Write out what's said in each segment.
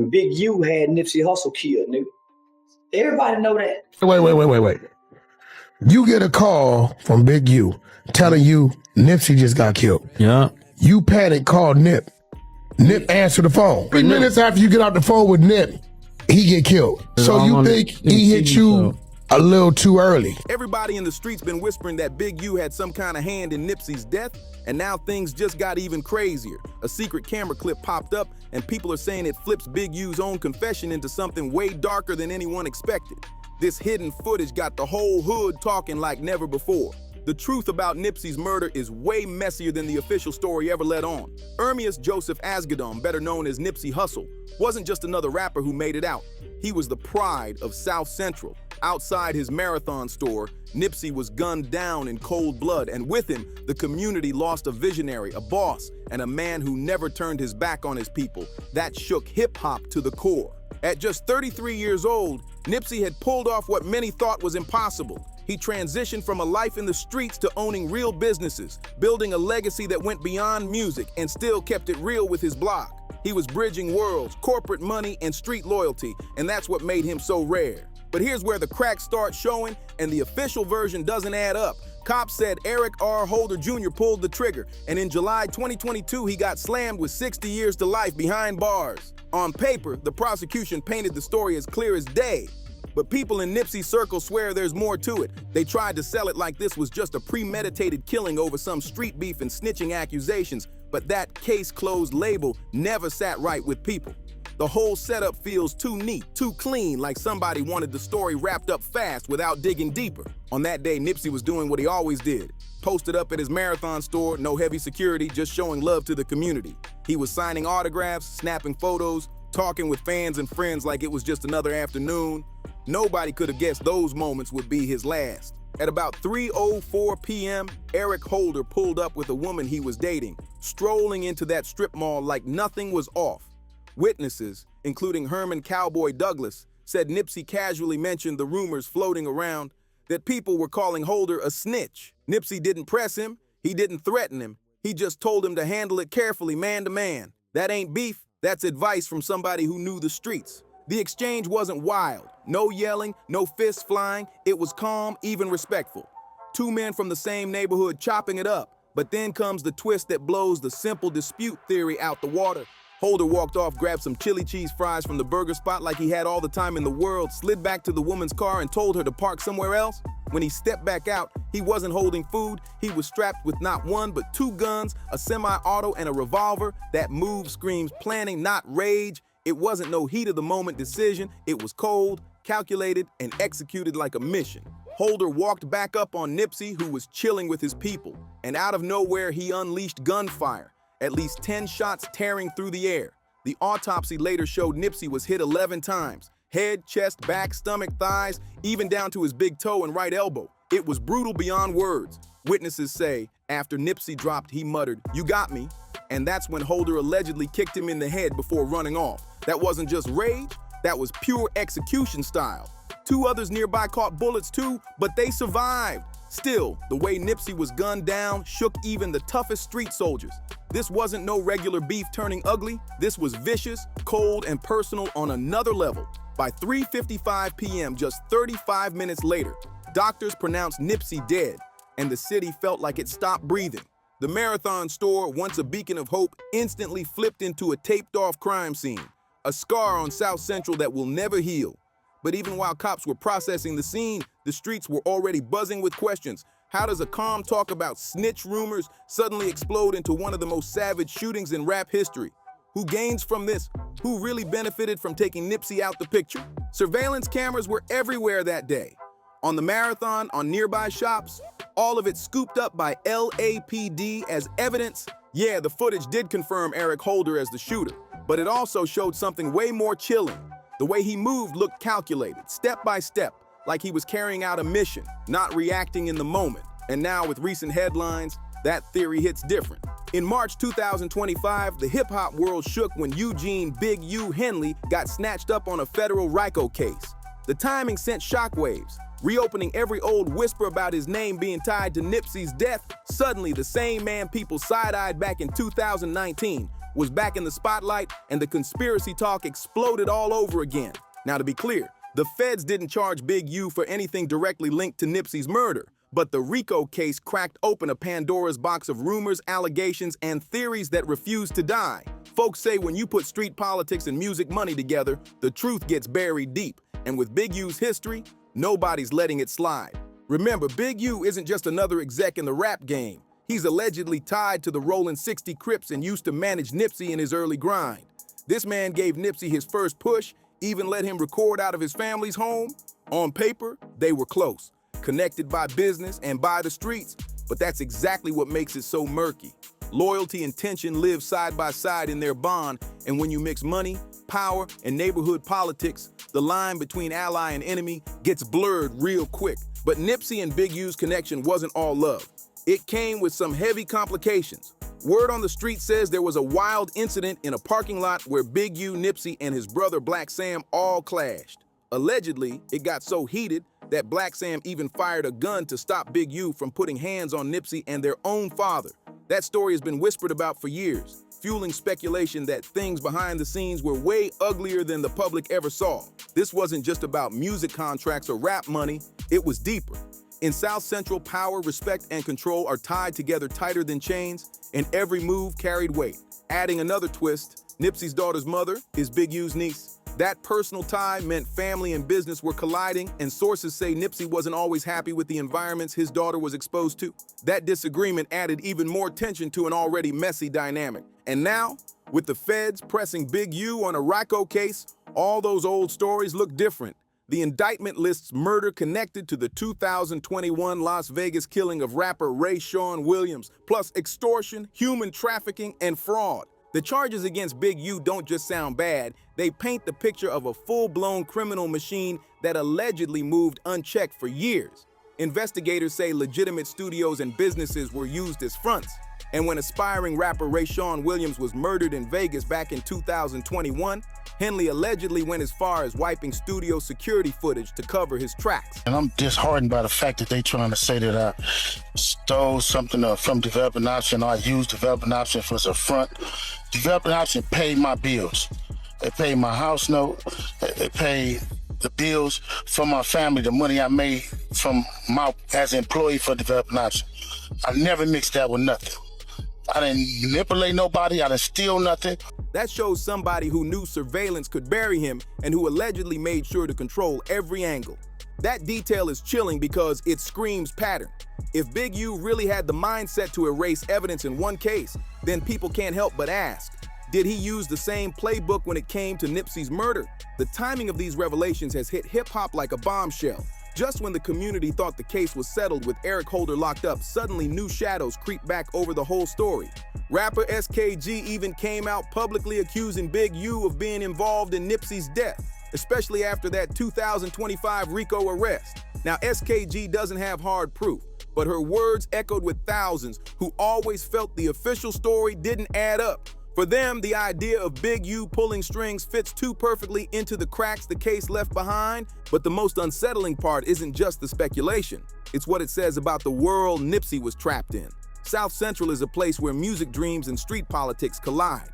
Big U had Nipsey Hussle killed, nigga. Everybody know that. Wait. You get a call from Big U telling you Nipsey just got killed. Yeah. You panic, call Nip. Nip answer the phone. 3 minutes after you get out the phone with Nip, he get killed. So you think he hit you a little too early? Everybody in the streets been whispering that Big U had some kind of hand in Nipsey's death, and now things just got even crazier. A secret camera clip popped up, and people are saying it flips Big U's own confession into something way darker than anyone expected. This hidden footage got the whole hood talking like never before. The truth about Nipsey's murder is way messier than the official story ever let on. Ermias Joseph Asghedom, better known as Nipsey Hussle, wasn't just another rapper who made it out. He was the pride of South Central. Outside his Marathon store, Nipsey was gunned down in cold blood, and with him, the community lost a visionary, a boss, and a man who never turned his back on his people. That shook hip-hop to the core. At just 33 years old, Nipsey had pulled off what many thought was impossible. He transitioned from a life in the streets to owning real businesses, building a legacy that went beyond music and still kept it real with his block. He was bridging worlds, corporate money, and street loyalty, and that's what made him so rare. But here's where the cracks start showing, and the official version doesn't add up. Cops said Eric R. Holder Jr. pulled the trigger, and in July 2022, he got slammed with 60 years to life behind bars. On paper, the prosecution painted the story as clear as day. But people in Nipsey's circle swear there's more to it. They tried to sell it like this was just a premeditated killing over some street beef and snitching accusations, but that case closed label never sat right with people. The whole setup feels too neat, too clean, like somebody wanted the story wrapped up fast without digging deeper. On that day, Nipsey was doing what he always did. Posted up at his Marathon store, no heavy security, just showing love to the community. He was signing autographs, snapping photos, talking with fans and friends like it was just another afternoon. Nobody could have guessed those moments would be his last. At about 3:04 p.m., Eric Holder pulled up with a woman he was dating, strolling into that strip mall like nothing was off. Witnesses, including Herman Cowboy Douglas, said Nipsey casually mentioned the rumors floating around that people were calling Holder a snitch. Nipsey didn't press him, he didn't threaten him, he just told him to handle it carefully, man to man. That ain't beef, that's advice from somebody who knew the streets. The exchange wasn't wild, no yelling, no fists flying, it was calm, even respectful. Two men from the same neighborhood chopping it up, but then comes the twist that blows the simple dispute theory out the water. Holder walked off, grabbed some chili cheese fries from the burger spot like he had all the time in the world, slid back to the woman's car and told her to park somewhere else. When he stepped back out, he wasn't holding food, he was strapped with not one but two guns, a semi-auto and a revolver. That move screams planning, not rage. It wasn't no heat of the moment decision, it was cold, calculated, and executed like a mission. Holder walked back up on Nipsey, who was chilling with his people, and out of nowhere he unleashed gunfire. At least 10 shots tearing through the air. The autopsy later showed Nipsey was hit 11 times. Head, chest, back, stomach, thighs, even down to his big toe and right elbow. It was brutal beyond words. Witnesses say, after Nipsey dropped, he muttered, "You got me." And that's when Holder allegedly kicked him in the head before running off. That wasn't just rage, that was pure execution style. Two others nearby caught bullets too, but they survived. Still, the way Nipsey was gunned down shook even the toughest street soldiers. This wasn't no regular beef turning ugly. This was vicious, cold, and personal on another level. By 3:55 p.m., just 35 minutes later, doctors pronounced Nipsey dead, and the city felt like it stopped breathing. The Marathon store, once a beacon of hope, instantly flipped into a taped-off crime scene, a scar on South Central that will never heal. But even while cops were processing the scene, the streets were already buzzing with questions. How does a calm talk about snitch rumors suddenly explode into one of the most savage shootings in rap history? Who gains from this? Who really benefited from taking Nipsey out the picture? Surveillance cameras were everywhere that day. On the Marathon, on nearby shops, all of it scooped up by LAPD as evidence. Yeah, the footage did confirm Eric Holder as the shooter, but it also showed something way more chilling. The way he moved looked calculated, step by step, like he was carrying out a mission, not reacting in the moment. And now with recent headlines, that theory hits different. In March 2025, the hip-hop world shook when Eugene Big U Henley got snatched up on a federal RICO case. The timing sent shockwaves, reopening every old whisper about his name being tied to Nipsey's death. Suddenly, the same man people side-eyed back in 2019 was back in the spotlight, and the conspiracy talk exploded all over again. Now, to be clear, the feds didn't charge Big U for anything directly linked to Nipsey's murder, but the RICO case cracked open a Pandora's box of rumors, allegations, and theories that refuse to die. Folks say when you put street politics and music money together, the truth gets buried deep. And with Big U's history, nobody's letting it slide. Remember, Big U isn't just another exec in the rap game. He's allegedly tied to the Rollin' 60 Crips and used to manage Nipsey in his early grind. This man gave Nipsey his first push, even let him record out of his family's home. On paper, they were close, connected by business and by the streets, but that's exactly what makes it so murky. Loyalty and tension live side by side in their bond, and when you mix money, power, and neighborhood politics, the line between ally and enemy gets blurred real quick. But Nipsey and Big U's connection wasn't all love. It came with some heavy complications. Word on the street says there was a wild incident in a parking lot where Big U, Nipsey, and his brother Black Sam all clashed. Allegedly, it got so heated that Black Sam even fired a gun to stop Big U from putting hands on Nipsey and their own father. That story has been whispered about for years, fueling speculation that things behind the scenes were way uglier than the public ever saw. This wasn't just about music contracts or rap money, it was deeper. In South Central, power, respect, and control are tied together tighter than chains, and every move carried weight. Adding another twist, Nipsey's daughter's mother is Big U's niece. That personal tie meant family and business were colliding, and sources say Nipsey wasn't always happy with the environments his daughter was exposed to. That disagreement added even more tension to an already messy dynamic. And now, with the feds pressing Big U on a RICO case, all those old stories look different. The indictment lists murder connected to the 2021 Las Vegas killing of rapper Rayshawn Williams, plus extortion, human trafficking, and fraud. The charges against Big U don't just sound bad, they paint the picture of a full-blown criminal machine that allegedly moved unchecked for years. Investigators say legitimate studios and businesses were used as fronts. And when aspiring rapper Rayshawn Williams was murdered in Vegas back in 2021, Henley allegedly went as far as wiping studio security footage to cover his tracks. And I'm disheartened by the fact that they trying to say that I stole something from Developing Option, or I used Developing Option as a front. Developing Option paid my bills. They paid my house note. They paid the bills for my family, the money I made as an employee for Developing Option. I never mixed that with nothing. I didn't manipulate nobody. I didn't steal nothing. That shows somebody who knew surveillance could bury him and who allegedly made sure to control every angle. That detail is chilling because it screams pattern. If Big U really had the mindset to erase evidence in one case, then people can't help but ask, did he use the same playbook when it came to Nipsey's murder? The timing of these revelations has hit hip-hop like a bombshell. Just when the community thought the case was settled with Eric Holder locked up, suddenly new shadows creep back over the whole story. Rapper SKG even came out publicly accusing Big U of being involved in Nipsey's death, especially after that 2025 RICO arrest. Now, SKG doesn't have hard proof, but her words echoed with thousands who always felt the official story didn't add up. For them, the idea of Big U pulling strings fits too perfectly into the cracks the case left behind. But the most unsettling part isn't just the speculation. It's what it says about the world Nipsey was trapped in. South Central is a place where music dreams and street politics collide.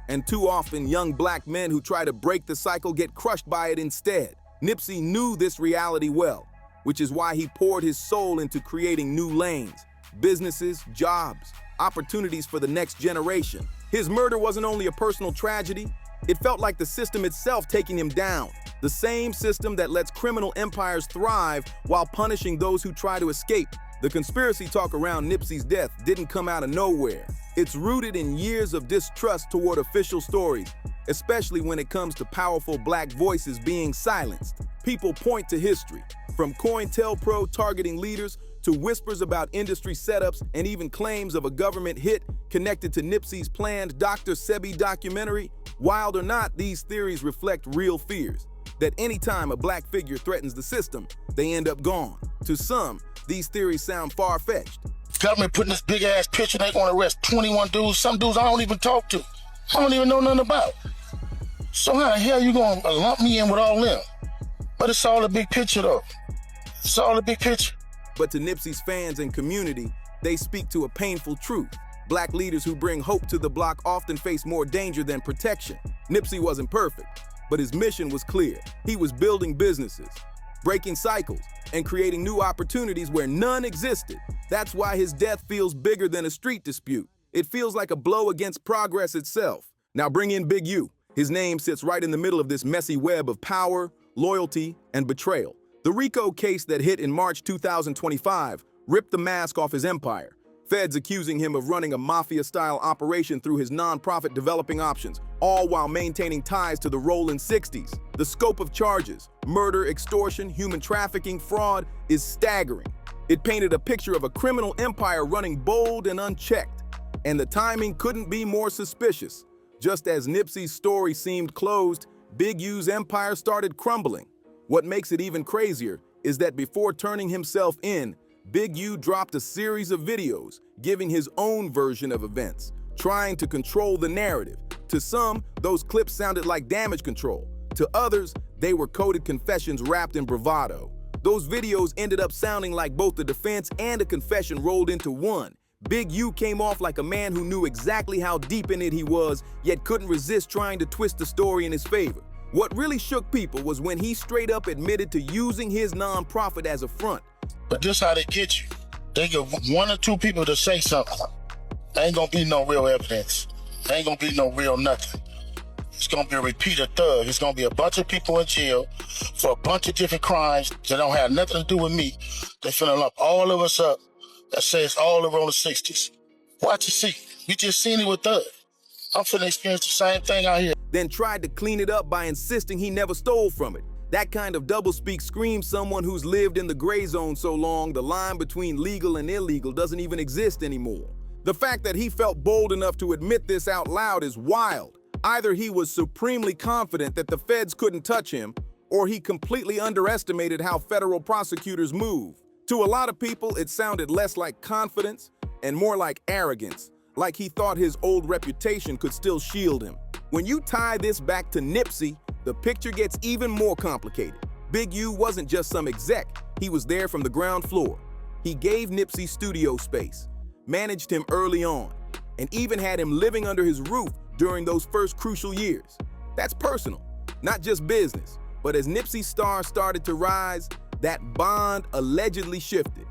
And too often, young black men who try to break the cycle get crushed by it instead. Nipsey knew this reality well, which is why he poured his soul into creating new lanes, businesses, jobs, opportunities for the next generation. His murder wasn't only a personal tragedy, it felt like the system itself taking him down. The same system that lets criminal empires thrive while punishing those who try to escape. The conspiracy talk around Nipsey's death didn't come out of nowhere. It's rooted in years of distrust toward official stories, especially when it comes to powerful black voices being silenced. People point to history, from COINTELPRO targeting leaders to whispers about industry setups and even claims of a government hit connected to Nipsey's planned Dr. Sebi documentary. Wild or not, these theories reflect real fears that anytime a black figure threatens the system, they end up gone. To some, these theories sound far-fetched. Government putting this big-ass picture, they gonna arrest 21 dudes, some dudes I don't even talk to. I don't even know nothing about. So how the hell you gonna lump me in with all them? But it's all a big picture though. It's all a big picture. But to Nipsey's fans and community, they speak to a painful truth. Black leaders who bring hope to the block often face more danger than protection. Nipsey wasn't perfect, but his mission was clear. He was building businesses, breaking cycles, and creating new opportunities where none existed. That's why his death feels bigger than a street dispute. It feels like a blow against progress itself. Now bring in Big U. His name sits right in the middle of this messy web of power, loyalty, and betrayal. The RICO case that hit in March 2025 ripped the mask off his empire. Feds accusing him of running a mafia-style operation through his nonprofit Developing Options, all while maintaining ties to the rolling 60s. The scope of charges, murder, extortion, human trafficking, fraud, is staggering. It painted a picture of a criminal empire running bold and unchecked, and the timing couldn't be more suspicious. Just as Nipsey's story seemed closed, Big U's empire started crumbling. What makes it even crazier is that before turning himself in, Big U dropped a series of videos giving his own version of events, trying to control the narrative. To some, those clips sounded like damage control. To others, they were coded confessions wrapped in bravado. Those videos ended up sounding like both the defense and a confession rolled into one. Big U came off like a man who knew exactly how deep in it he was, yet couldn't resist trying to twist the story in his favor. What really shook people was when he straight up admitted to using his nonprofit as a front. But this how they get you. They get one or two people to say something. Ain't gonna be no real evidence. Ain't gonna be no real nothing. It's gonna be a repeated thug. It's gonna be a bunch of people in jail for a bunch of different crimes that don't have nothing to do with me. They finna lump all of us up that says all around the 60s. Watch and see. We just seen it with Thug. I'm finna experience the same thing out here. Then tried to clean it up by insisting he never stole from it. That kind of doublespeak screams someone who's lived in the gray zone so long, the line between legal and illegal doesn't even exist anymore. The fact that he felt bold enough to admit this out loud is wild. Either he was supremely confident that the feds couldn't touch him, or he completely underestimated how federal prosecutors move. To a lot of people, it sounded less like confidence and more like arrogance, like he thought his old reputation could still shield him. When you tie this back to Nipsey, the picture gets even more complicated. Big U wasn't just some exec, he was there from the ground floor. He gave Nipsey studio space, managed him early on, and even had him living under his roof during those first crucial years. That's personal, not just business. But as Nipsey's star started to rise, that bond allegedly shifted.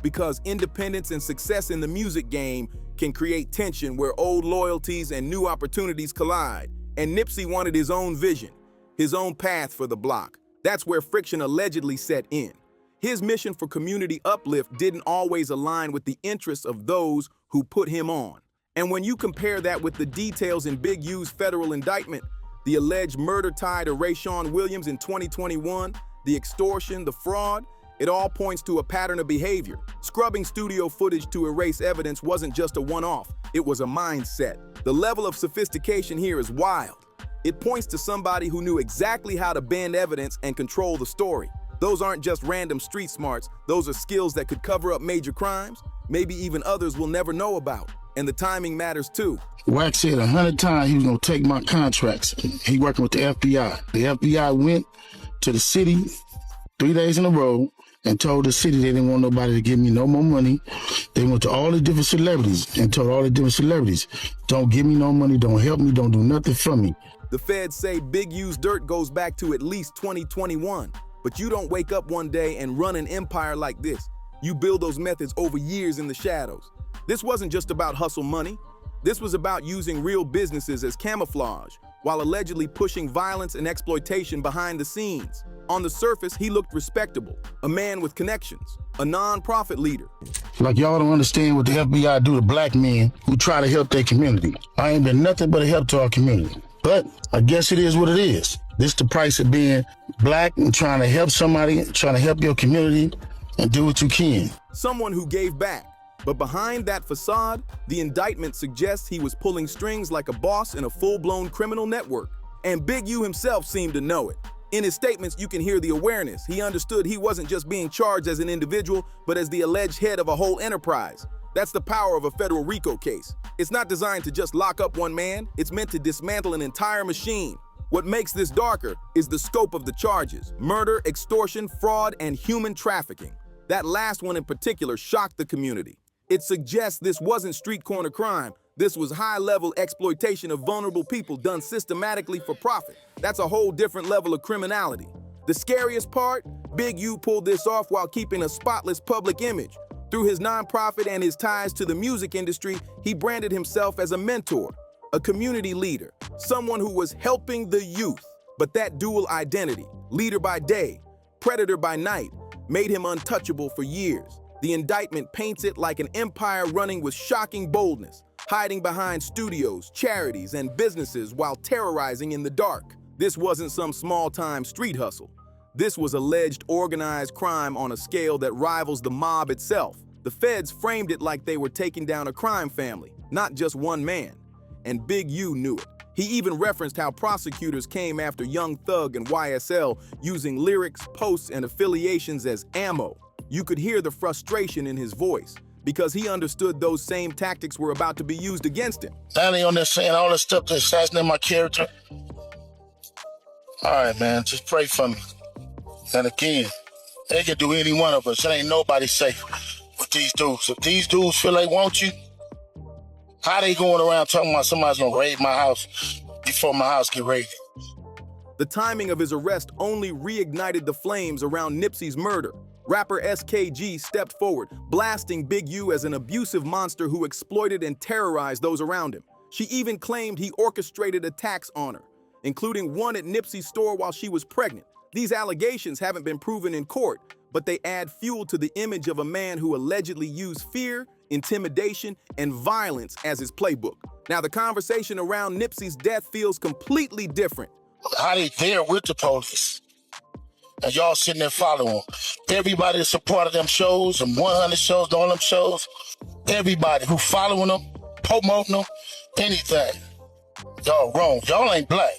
Because independence and success in the music game can create tension where old loyalties and new opportunities collide. And Nipsey wanted his own vision, his own path for the block. That's where friction allegedly set in. His mission for community uplift didn't always align with the interests of those who put him on. And when you compare that with the details in Big U's federal indictment, the alleged murder tied to Rayshawn Williams in 2021, the extortion, the fraud, it all points to a pattern of behavior. Scrubbing studio footage to erase evidence wasn't just a one-off, it was a mindset. The level of sophistication here is wild. It points to somebody who knew exactly how to bend evidence and control the story. Those aren't just random street smarts, those are skills that could cover up major crimes, maybe even others we'll never know about. And the timing matters too. Wax said 100 times he was gonna take my contracts. He working with the FBI. The FBI went to the city 3 days in a row and told the city they didn't want nobody to give me no more money. They went to all the different celebrities and told all the different celebrities, don't give me no money, don't help me, don't do nothing for me. The feds say Big U's dirt goes back to at least 2021. But you don't wake up one day and run an empire like this. You build those methods over years in the shadows. This wasn't just about hustle money. This was about using real businesses as camouflage, while allegedly pushing violence and exploitation behind the scenes. On the surface, he looked respectable, a man with connections, a non-profit leader. Like y'all don't understand what the FBI do to black men who try to help their community. I ain't been nothing but a help to our community. But I guess it is what it is. This the price of being black and trying to help somebody, trying to help your community and do what you can. Someone who gave back. But behind that facade, the indictment suggests he was pulling strings like a boss in a full-blown criminal network. And Big U himself seemed to know it. In his statements, you can hear the awareness. He understood he wasn't just being charged as an individual, but as the alleged head of a whole enterprise. That's the power of a federal RICO case. It's not designed to just lock up one man. It's meant to dismantle an entire machine. What makes this darker is the scope of the charges: murder, extortion, fraud, and human trafficking. That last one in particular shocked the community. It suggests this wasn't street corner crime. This was high-level exploitation of vulnerable people done systematically for profit. That's a whole different level of criminality. The scariest part? Big U pulled this off while keeping a spotless public image. Through his nonprofit and his ties to the music industry, he branded himself as a mentor, a community leader, someone who was helping the youth. But that dual identity, leader by day, predator by night, made him untouchable for years. The indictment paints it like an empire running with shocking boldness, hiding behind studios, charities, and businesses while terrorizing in the dark. This wasn't some small-time street hustle. This was alleged organized crime on a scale that rivals the mob itself. The feds framed it like they were taking down a crime family, not just one man. And Big U knew it. He even referenced how prosecutors came after Young Thug and YSL using lyrics, posts, and affiliations as ammo. You could hear the frustration in his voice because he understood those same tactics were about to be used against him. Now they on there saying all this stuff to assassinate my character. All right, man, just pray for me. And again, they can do any one of us. It ain't nobody safe with these dudes. If these dudes feel they want you, how they going around talking about somebody's gonna raid my house before my house get raided? The timing of his arrest only reignited the flames around Nipsey's murder. Rapper SKG stepped forward, blasting Big U as an abusive monster who exploited and terrorized those around him. She even claimed he orchestrated attacks on her, including one at Nipsey's store while she was pregnant. These allegations haven't been proven in court, but they add fuel to the image of a man who allegedly used fear, intimidation, and violence as his playbook. Now, the conversation around Nipsey's death feels completely different. How they there with the police? And y'all sitting there following them. Everybody that's a part of them shows, them 100 shows, all them shows, everybody who following them, promoting them, anything. Y'all wrong. Y'all ain't black.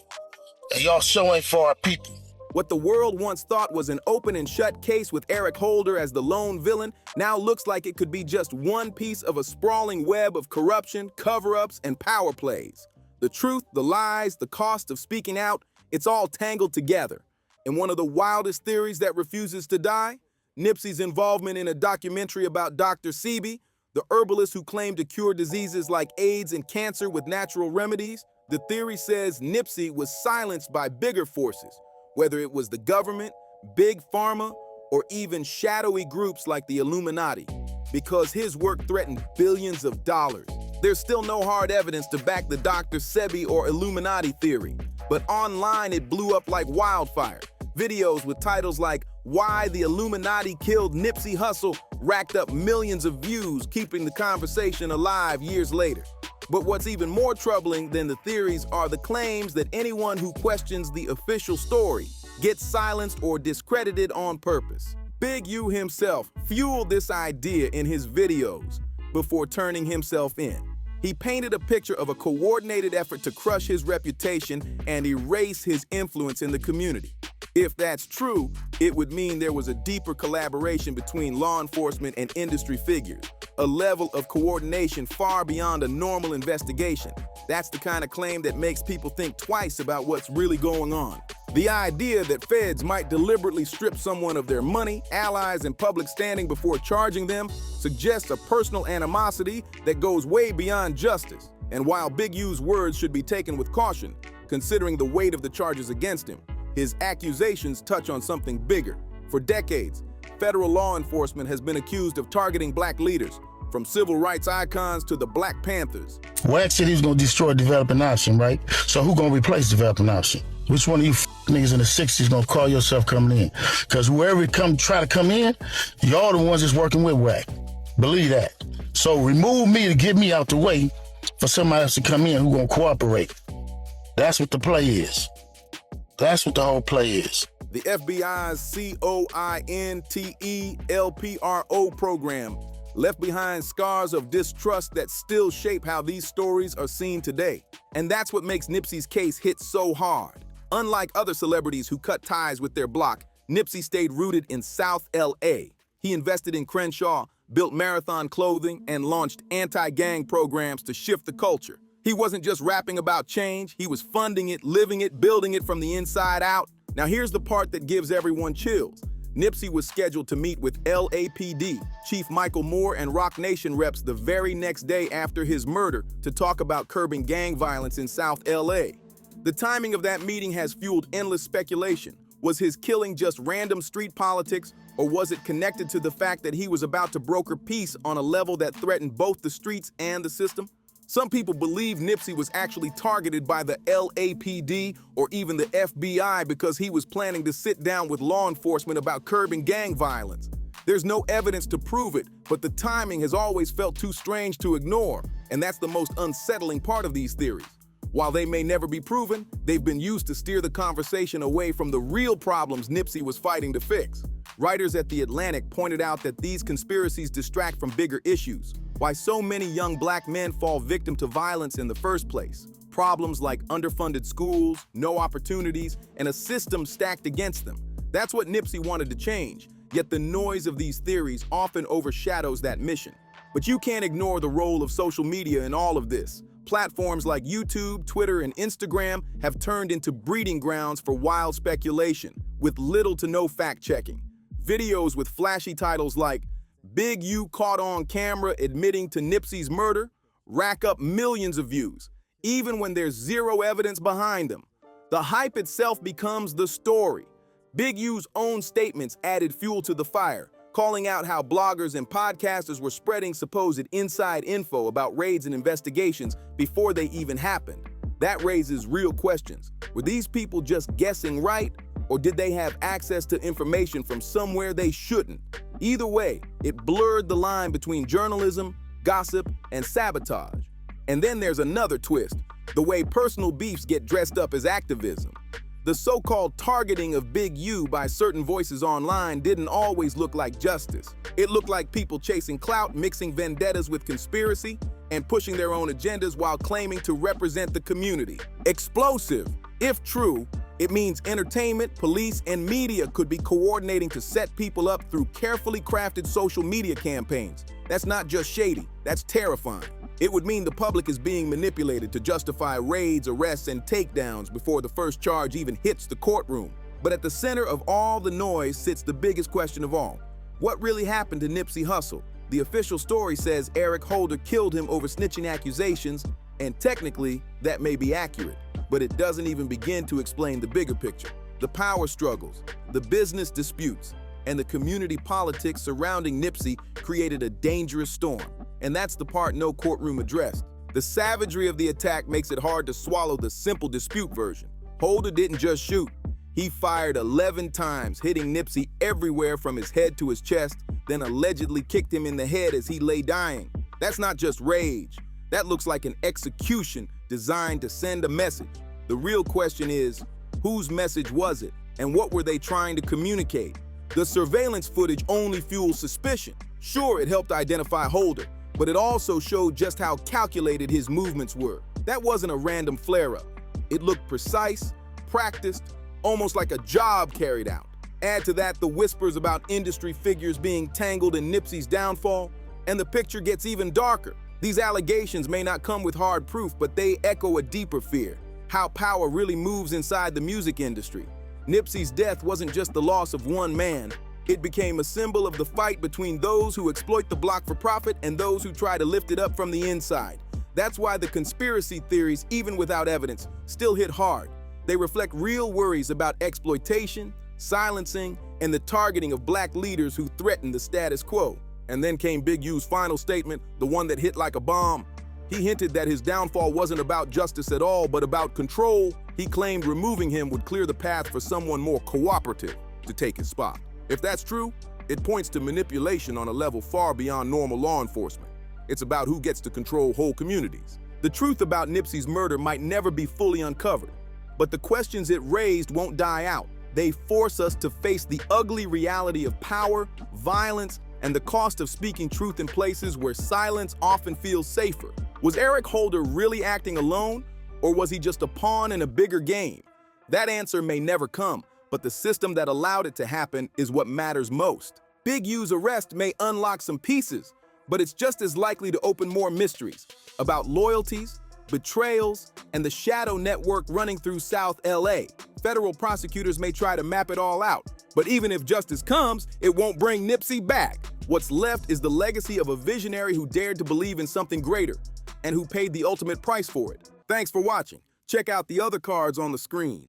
And y'all show ain't for our people. What the world once thought was an open and shut case with Eric Holder as the lone villain now looks like it could be just one piece of a sprawling web of corruption, cover-ups, and power plays. The truth, the lies, the cost of speaking out, it's all tangled together. And one of the wildest theories that refuses to die? Nipsey's involvement in a documentary about Dr. Sebi, the herbalist who claimed to cure diseases like AIDS and cancer with natural remedies. The theory says Nipsey was silenced by bigger forces, whether it was the government, big pharma, or even shadowy groups like the Illuminati, because his work threatened billions of dollars. There's still no hard evidence to back the Dr. Sebi or Illuminati theory, but online it blew up like wildfire. Videos with titles like "Why the Illuminati Killed Nipsey Hussle" racked up millions of views, keeping the conversation alive years later. But what's even more troubling than the theories are the claims that anyone who questions the official story gets silenced or discredited on purpose. Big U himself fueled this idea in his videos before turning himself in. He painted a picture of a coordinated effort to crush his reputation and erase his influence in the community. If that's true, it would mean there was a deeper collaboration between law enforcement and industry figures, a level of coordination far beyond a normal investigation. That's the kind of claim that makes people think twice about what's really going on. The idea that feds might deliberately strip someone of their money, allies, and public standing before charging them suggests a personal animosity that goes way beyond justice. And while Big U's words should be taken with caution, considering the weight of the charges against him, his accusations touch on something bigger. For decades, federal law enforcement has been accused of targeting black leaders, from civil rights icons to the Black Panthers. Wax said he was gonna destroy developing option, right? So who gonna replace developing option? Which one of you niggas in the 60s gonna call yourself coming in? Because whoever try to come in, y'all the ones that's working with Wax. Believe that. So remove me to get me out the way for somebody else to come in who gonna cooperate. That's what the play is. That's what the whole play is. The FBI's COINTELPRO program left behind scars of distrust that still shape how these stories are seen today. And that's what makes Nipsey's case hit so hard. Unlike other celebrities who cut ties with their block, Nipsey stayed rooted in South LA. He invested in Crenshaw, built Marathon Clothing, and launched anti-gang programs to shift the culture. He wasn't just rapping about change, he was funding it, living it, building it from the inside out. Now here's the part that gives everyone chills. Nipsey was scheduled to meet with LAPD, Chief Michael Moore, and Roc Nation reps the very next day after his murder to talk about curbing gang violence in South LA. The timing of that meeting has fueled endless speculation. Was his killing just random street politics, or was it connected to the fact that he was about to broker peace on a level that threatened both the streets and the system? Some people believe Nipsey was actually targeted by the LAPD or even the FBI because he was planning to sit down with law enforcement about curbing gang violence. There's no evidence to prove it, but the timing has always felt too strange to ignore, and that's the most unsettling part of these theories. While they may never be proven, they've been used to steer the conversation away from the real problems Nipsey was fighting to fix. Writers at The Atlantic pointed out that these conspiracies distract from bigger issues. Why so many young black men fall victim to violence in the first place. Problems like underfunded schools, no opportunities, and a system stacked against them. That's what Nipsey wanted to change, yet the noise of these theories often overshadows that mission. But you can't ignore the role of social media in all of this. Platforms like YouTube, Twitter, and Instagram have turned into breeding grounds for wild speculation, with little to no fact-checking. Videos with flashy titles like "Big U Caught on Camera Admitting to Nipsey's Murder" rack up millions of views, even when there's zero evidence behind them. The hype itself becomes the story. Big U's own statements added fuel to the fire, calling out how bloggers and podcasters were spreading supposed inside info about raids and investigations before they even happened. That raises real questions. Were these people just guessing right? Or did they have access to information from somewhere they shouldn't? Either way, it blurred the line between journalism, gossip, and sabotage. And then there's another twist, the way personal beefs get dressed up as activism. The so-called targeting of Big U by certain voices online didn't always look like justice. It looked like people chasing clout, mixing vendettas with conspiracy, and pushing their own agendas while claiming to represent the community. Explosive. If true, it means entertainment, police, and media could be coordinating to set people up through carefully crafted social media campaigns. That's not just shady, that's terrifying. It would mean the public is being manipulated to justify raids, arrests, and takedowns before the first charge even hits the courtroom. But at the center of all the noise sits the biggest question of all. What really happened to Nipsey Hussle? The official story says Eric Holder killed him over snitching accusations, and technically, that may be accurate. But it doesn't even begin to explain the bigger picture. The power struggles, the business disputes, and the community politics surrounding Nipsey created a dangerous storm. And that's the part no courtroom addressed. The savagery of the attack makes it hard to swallow the simple dispute version. Holder didn't just shoot. He fired 11 times, hitting Nipsey everywhere from his head to his chest, then allegedly kicked him in the head as he lay dying. That's not just rage. That looks like an execution designed to send a message. The real question is, whose message was it? And what were they trying to communicate? The surveillance footage only fuels suspicion. Sure, it helped identify Holder, but it also showed just how calculated his movements were. That wasn't a random flare-up. It looked precise, practiced, almost like a job carried out. Add to that the whispers about industry figures being tangled in Nipsey's downfall, and the picture gets even darker. These allegations may not come with hard proof, but they echo a deeper fear, how power really moves inside the music industry. Nipsey's death wasn't just the loss of one man. It became a symbol of the fight between those who exploit the block for profit and those who try to lift it up from the inside. That's why the conspiracy theories, even without evidence, still hit hard. They reflect real worries about exploitation, silencing, and the targeting of black leaders who threaten the status quo. And then came Big U's final statement, the one that hit like a bomb. He hinted that his downfall wasn't about justice at all, but about control. He claimed removing him would clear the path for someone more cooperative to take his spot. If that's true, it points to manipulation on a level far beyond normal law enforcement. It's about who gets to control whole communities. The truth about Nipsey's murder might never be fully uncovered, but the questions it raised won't die out. They force us to face the ugly reality of power, violence, and the cost of speaking truth in places where silence often feels safer. Was Eric Holder really acting alone, or was he just a pawn in a bigger game? That answer may never come, but the system that allowed it to happen is what matters most. Big U's arrest may unlock some pieces, but it's just as likely to open more mysteries about loyalties, betrayals, and the shadow network running through South LA. Federal prosecutors may try to map it all out, But even if justice comes, it won't bring Nipsey back. What's left is the legacy of a visionary who dared to believe in something greater and who paid the ultimate price for it. Thanks for watching. Check out the other cards on the screen.